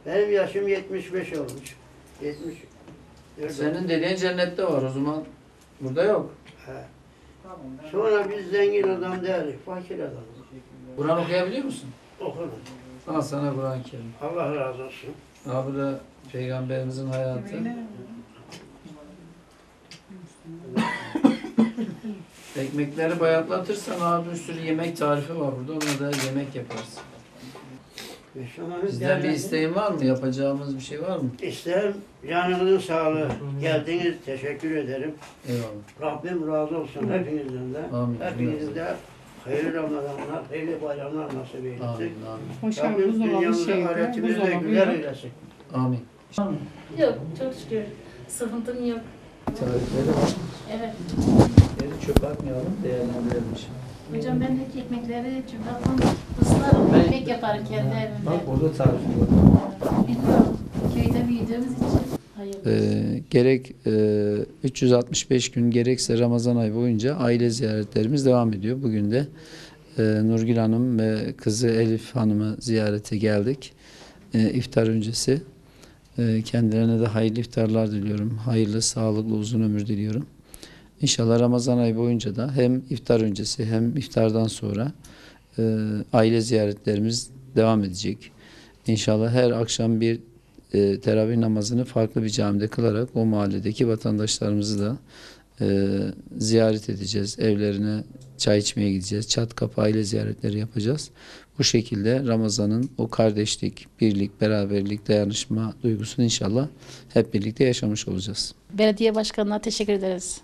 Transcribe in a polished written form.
Benim yaşım 75 olmuş. 74. Senin dediğin cennette var o zaman. Burada yok. He. Sonra biz zengin adam değiliz, fakir adamız. Kur'an okuyabiliyor musun? Okunun. Al sana Kur'an-ı Kerim. Allah razı olsun. Abi de Peygamberimizin hayatı. Ekmekleri bayatlatırsan abi bir sürü yemek tarifi var burada. Ona da yemek yaparsın. Bizden bir isteğin var mı? Yapacağımız bir şey var mı? İsterim canınızın sağlığı. Geldiniz, teşekkür ederim. Eyvallah. Rabbim razı olsun hepinizden de. Amin. Hepiniz de hayırlı Ramazanlar, hayırlı bayramlar nasip eylesin. Amin. Amin. Hoşçakal. Rabbim Buzdolabı dünyamızı, şeyde. ahiretimizi de Buzdolabı güzel yok. eylesin. Amin. Yok, çok şükür. Sıkıntım yok. Tarifleri var. Evet. Geri çöp atmayalım, değerlendirelim şimdi. Hocam ben de ekmekleri çöpe atmam. Islarım, ekmek yaparım kendi evimde. Bak burada tarifi var. Biliyorum, köyde büyüdüğümüz için. Hayır. Gerek 365 gün gerekse Ramazan ayı boyunca aile ziyaretlerimiz devam ediyor. Bugün de Nurgül Hanım ve kızı Elif Hanım'ı ziyarete geldik. İftar öncesi. Kendilerine de hayırlı iftarlar diliyorum. Hayırlı, sağlıklı, uzun ömür diliyorum. İnşallah Ramazan ayı boyunca da hem iftar öncesi hem iftardan sonra aile ziyaretlerimiz devam edecek. İnşallah her akşam bir teravih namazını farklı bir camide kılarak o mahalledeki vatandaşlarımızı da ziyaret edeceğiz. Evlerine çay içmeye gideceğiz. Çat kapı aile ziyaretleri yapacağız. Bu şekilde Ramazan'ın o kardeşlik, birlik, beraberlik, dayanışma duygusunu inşallah hep birlikte yaşamış olacağız. Belediye başkanına teşekkür ederiz.